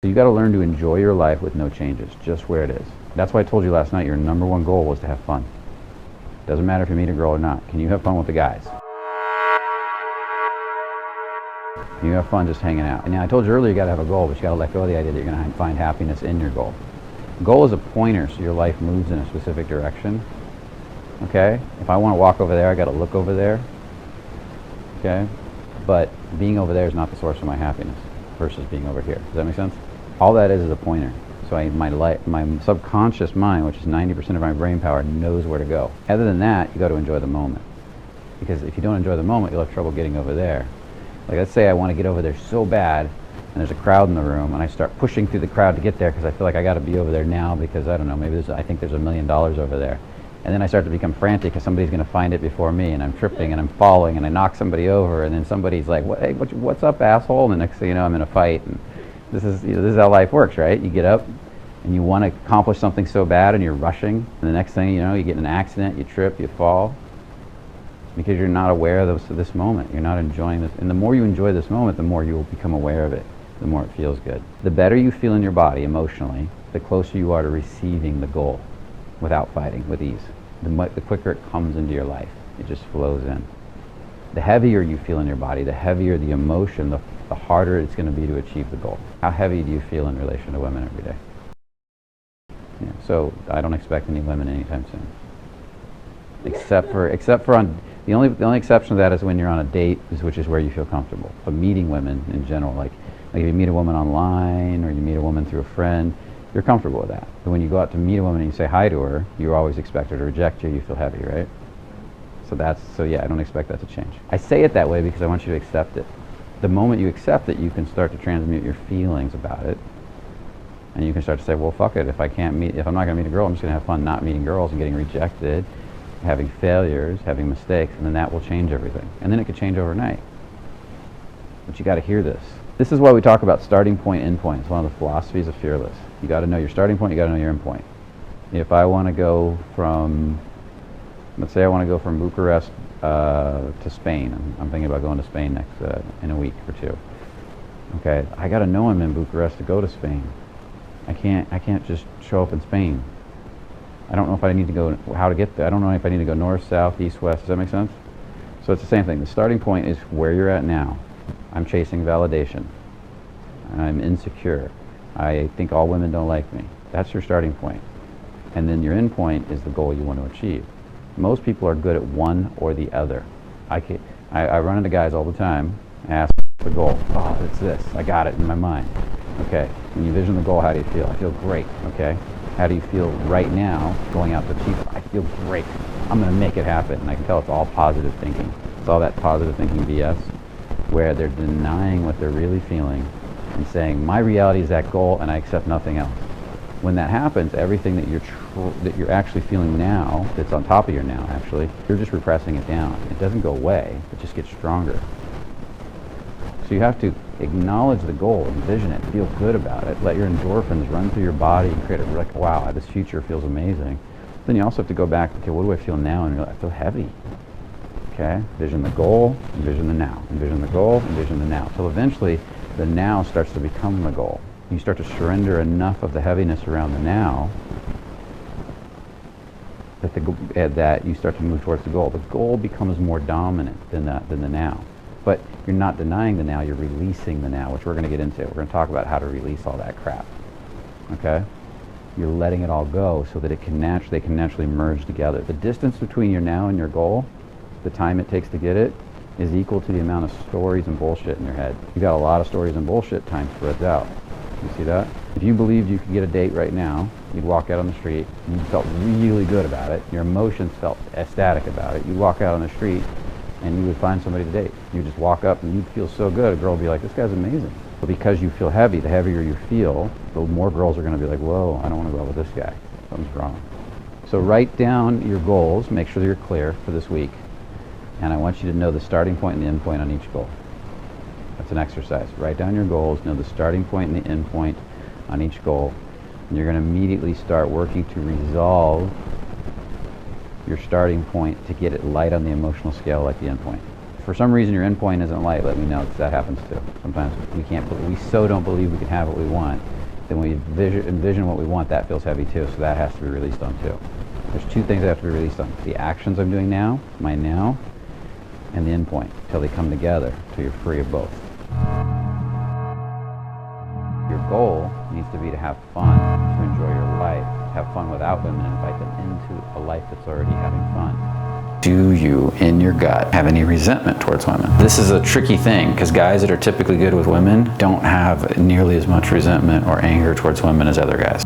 So you got to learn to enjoy your life with no changes, just where it is. That's why I told you last night your number one goal was to have fun. Doesn't matter if you meet a girl or not. Can you have fun with the guys? Can you have fun just hanging out? And now I told you earlier you got to have a goal, but you got to let go of the idea that you're going to find happiness in your goal. Goal is a pointer, so your life moves in a specific direction. Okay? If I want to walk over there, I got to look over there. Okay? But being over there is not the source of my happiness versus being over here. Does that make sense? All that is a pointer. So my subconscious mind, which is 90% of my brain power, knows where to go. Other than that, you got to enjoy the moment. Because if you don't enjoy the moment, you'll have trouble getting over there. Like, let's say I want to get over there so bad, and there's a crowd in the room, and I start pushing through the crowd to get there because I feel like I got to be over there now because, I don't know, maybe I think there's $1 million over there. And then I start to become frantic because somebody's going to find it before me, and I'm tripping and I'm falling and I knock somebody over, and then somebody's like, hey, what's up, asshole? And the next thing you know, I'm in a fight. And this is how life works, right? You get up and you want to accomplish something so bad and you're rushing, and the next thing you know, you get in an accident, you trip, you fall, because you're not aware of this moment. You're not enjoying this. And the more you enjoy this moment, the more you will become aware of it, the more it feels good. The better you feel in your body emotionally, the closer you are to receiving the goal without fighting, with ease. The quicker it comes into your life. It just flows in. The heavier you feel in your body, the heavier the emotion, the harder it's going to be to achieve the goal. How heavy do you feel in relation to women every day? Yeah, so I don't expect any women anytime soon. Except for on the only exception to that is when you're on a date, which is where you feel comfortable. But meeting women in general, like if you meet a woman online or you meet a woman through a friend, you're comfortable with that. But when you go out to meet a woman and you say hi to her, you always expect her to reject you. You feel heavy, right? So yeah, I don't expect that to change. I say it that way because I want you to accept it. The moment you accept it, you can start to transmute your feelings about it. And you can start to say, well, fuck it. If I'm not going to meet a girl, I'm just going to have fun not meeting girls and getting rejected, having failures, having mistakes, and then that will change everything. And then it could change overnight. But you got to hear this. This is why we talk about starting point, end point. It's one of the philosophies of Fearless. You got to know your starting point, you got to know your end point. If I want to go from, let's say I want to go from Bucharest to Spain. I'm thinking about going to Spain in a week or two. Okay, I got to know I'm in Bucharest to go to Spain. I can't just show up in Spain. I don't know if I need to go, how to get there. I don't know if I need to go north, south, east, west. Does that make sense? So it's the same thing. The starting point is where you're at now. I'm chasing validation. I'm insecure. I think all women don't like me. That's your starting point. And then your end point is the goal you want to achieve. Most people are good at one or the other. I run into guys all the time, ask the goal. Oh, it's this. I got it in my mind. Okay. When you vision the goal, how do you feel? I feel great. Okay. How do you feel right now going out to achieve it? I feel great. I'm going to make it happen. And I can tell it's all positive thinking. It's all that positive thinking BS where they're denying what they're really feeling and saying, my reality is that goal and I accept nothing else. When that happens, everything that you're actually feeling now, that's on top of your now actually, you're just repressing it down. It doesn't go away, it just gets stronger. So you have to acknowledge the goal, envision it, feel good about it, let your endorphins run through your body and create like, wow, this future feels amazing. Then you also have to go back, okay, what do I feel now? And you're like, I feel heavy. Okay, envision the goal, envision the now. Envision the goal, envision the now. So eventually, the now starts to become the goal. You start to surrender enough of the heaviness around the now that you start to move towards the goal. The goal becomes more dominant than the now. But you're not denying the now, you're releasing the now, which we're going to get into. We're going to talk about how to release all that crap. Okay? You're letting it all go so that they can naturally merge together. The distance between your now and your goal, the time it takes to get it, is equal to the amount of stories and bullshit in your head. You got a lot of stories and bullshit, time spreads out. You see that? If you believed you could get a date right now, you'd walk out on the street, and you felt really good about it, your emotions felt ecstatic about it, you'd walk out on the street, and you would find somebody to date. You just walk up and you'd feel so good, a girl would be like, this guy's amazing. But because you feel heavy, the heavier you feel, the more girls are going to be like, whoa, I don't want to go out with this guy. Something's wrong. So write down your goals, make sure that you're clear for this week. And I want you to know the starting point and the end point on each goal. That's an exercise. Write down your goals, know the starting point and the end point on each goal. And you're going to immediately start working to resolve your starting point to get it light on the emotional scale like the end point. for some reason your endpoint isn't light, let me know, because that happens too. Sometimes we so don't believe we can have what we want, then we envision what we want, that feels heavy too, so that has to be released on too. There's two things that have to be released on: the actions I'm doing now, my now, and the endpoint, until they come together, till you're free of both. Your goal needs to be to have fun, to enjoy your life, to have fun without women, and invite them into a life that's already having fun. Do you, in your gut, have any resentment towards women? This is a tricky thing, because guys that are typically good with women don't have nearly as much resentment or anger towards women as other guys.